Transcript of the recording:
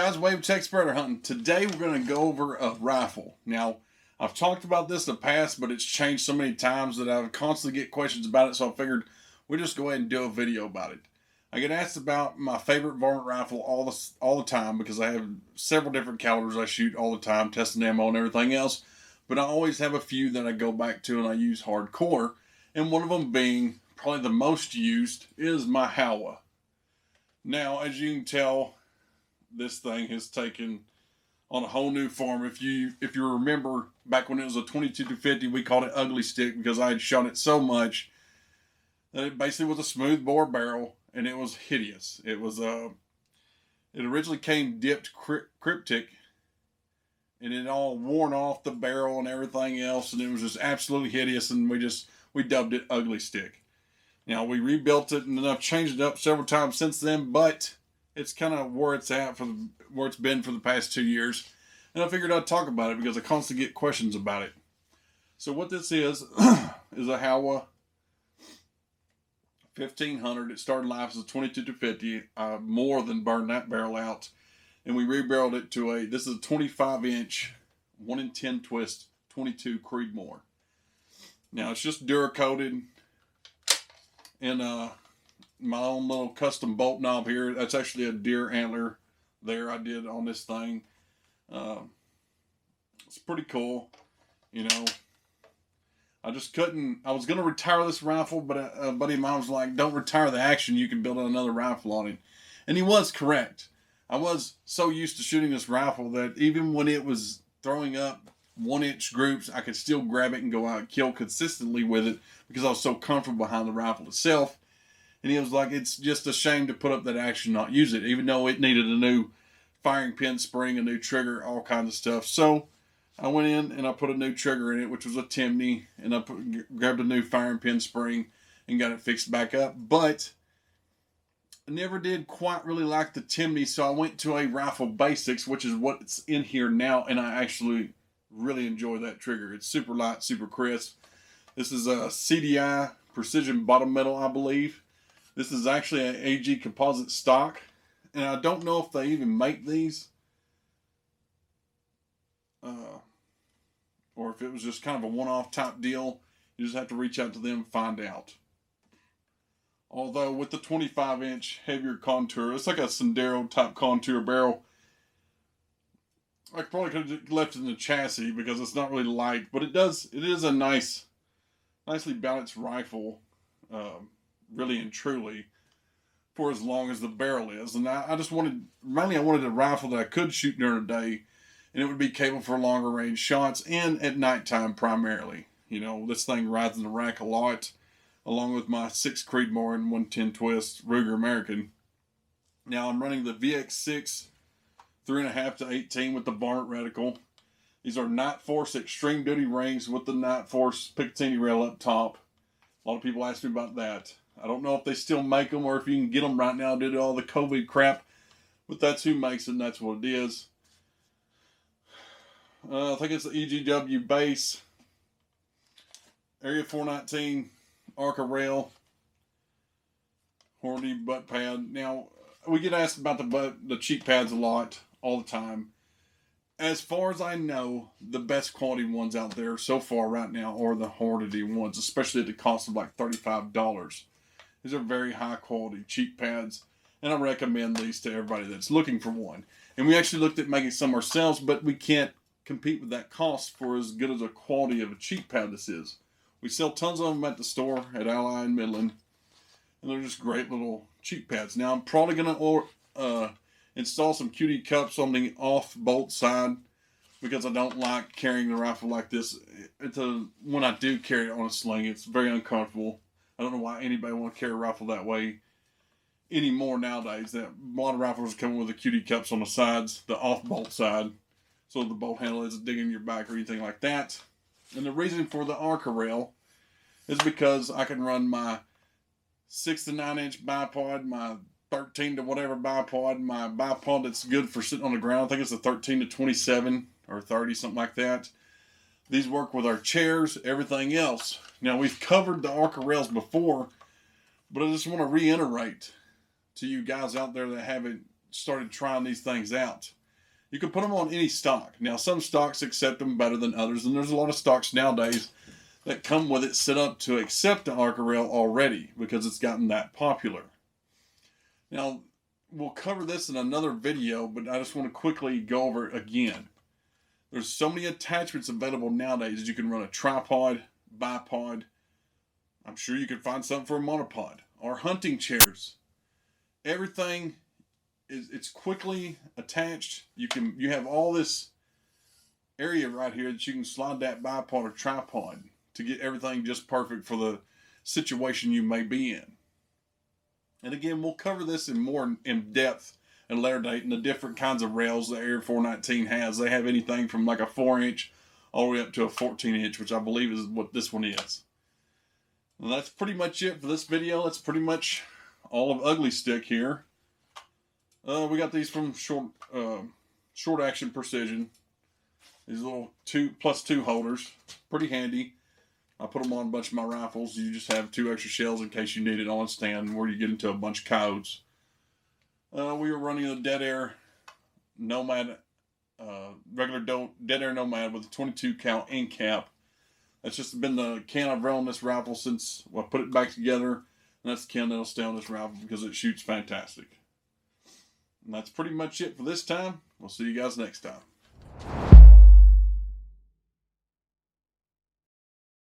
guys, Wave Tech Spreader Hunting. Today we're going to go over a rifle. Now, I've talked about this in the past, but it's changed so many times that I constantly get questions about it, so I figured we'll just go ahead and do a video about it. I get asked about my favorite varmint rifle all the time because I have several different calibers I shoot all the time, testing ammo and everything else, but I always have a few that I go back to and I use hardcore, and one of them being probably the most used is my Howa. Now, as you can tell, this thing has taken on a whole new form. If you remember back when it was a 22-50, we called it ugly stick because I had shot it so much that it basically was a smooth bore barrel and it was hideous. It was it originally came dipped cryptic and it all worn off the barrel and everything else, and it was just absolutely hideous, and we dubbed it ugly stick. Now we rebuilt it and then I've changed it up several times since then, but it's kind of where it's at where it's been for the past 2 years. And I figured I'd talk about it because I constantly get questions about it. So what this is a Howa 1500. It started life as a 22-50. I more than burned that barrel out. And we rebarreled it to this is a 25-inch, 1 in 10 twist, 22 Creedmoor. Now it's just Duracoated. And my own little custom bolt knob here. That's actually a deer antler there I did on this thing. It's pretty cool. You know, I just couldn't. I was going to retire this rifle, but a buddy of mine was like, don't retire the action. You can build another rifle on it. And he was correct. I was so used to shooting this rifle that even when it was throwing up 1-inch groups, I could still grab it and go out and kill consistently with it because I was so comfortable behind the rifle itself. And he was like, it's just a shame to put up that action, not use it, even though it needed a new firing pin spring, a new trigger, all kinds of stuff. So I went in and I put a new trigger in it, which was a Timney, and I grabbed a new firing pin spring and got it fixed back up. But I never did quite really like the Timney, so I went to a Rifle Basics, which is what's in here now, and I actually really enjoy that trigger. It's super light, super crisp. This is a CDI precision bottom metal, I believe. This is actually an AG composite stock, and I don't know if they even make these, or if it was just kind of a one-off type deal. You just have to reach out to them and find out. Although with the 25-inch heavier contour, it's like a Sendero type contour barrel. I probably could have left it in the chassis because it's not really light, but it is a nicely balanced rifle. Really and truly, for as long as the barrel is. And I just wanted a rifle that I could shoot during the day, and it would be capable for longer range shots and at nighttime primarily. You know, this thing rides in the rack a lot, along with my 6 Creedmoor and 110 twist Ruger American. Now I'm running the VX6 3.5 to 18 with the varmint reticle. These are Night Force Extreme Duty rings with the Night Force Picatinny rail up top. A lot of people ask me about that. I don't know if they still make them or if you can get them right now due to all the COVID crap, but that's who makes them. That's what it is. I think it's the EGW base, Area 419, Arca rail, Hornady butt pad. Now, we get asked about the cheap pads a lot, all the time. As far as I know, the best quality ones out there so far right now are the Hornady ones, especially at the cost of like $35. These are very high quality, cheap pads, and I recommend these to everybody that's looking for one. And we actually looked at making some ourselves, but we can't compete with that cost for as good as a quality of a cheap pad this is. We sell tons of them at the store at Ally in Midland, and they're just great little cheap pads. Now I'm probably going to install some QD cups on the off bolt side because I don't like carrying the rifle like this. When I do carry it on a sling, it's very uncomfortable. I don't know why anybody want to carry a rifle that way anymore nowadays. That a lot of rifles come with the QD cups on the sides, the off bolt side, so the bolt handle isn't digging your back or anything like that. And the reason for the Arca rail is because I can run my 6 to 9 inch bipod, my 13 to whatever bipod, my bipod that's good for sitting on the ground. I think it's a 13 to 27 or 30, something like that. These work with our chairs, everything else. Now, we've covered the Arca rails before, but I just want to reiterate to you guys out there that haven't started trying these things out. You can put them on any stock. Now, some stocks accept them better than others, and there's a lot of stocks nowadays that come with it set up to accept the Arca rail already because it's gotten that popular. Now, we'll cover this in another video, but I just want to quickly go over it again. There's so many attachments available nowadays. You can run a tripod, bipod. I'm sure you can find something for a monopod or hunting chairs. Everything it's quickly attached. You have all this area right here that you can slide that bipod or tripod to get everything just perfect for the situation you may be in. And again, we'll cover this in more in depth and later date and the different kinds of rails the Air 419 has. They have anything from like a 4-inch all the way up to a 14-inch, which I believe is what this one is. And that's pretty much it for this video. That's pretty much all of Ugly Stick here. We got these from Short Action Precision. These little 2+2 holders. Pretty handy. I put them on a bunch of my rifles. You just have 2 extra shells in case you need it on stand where you get into a bunch of coyotes. We were running a Dead Air Nomad, regular Dead Air Nomad with a 22 cal end cap. That's just been the can I've run on this rifle since I put it back together. And that's the can that'll stay on this rifle because it shoots fantastic. And that's pretty much it for this time. We'll see you guys next time.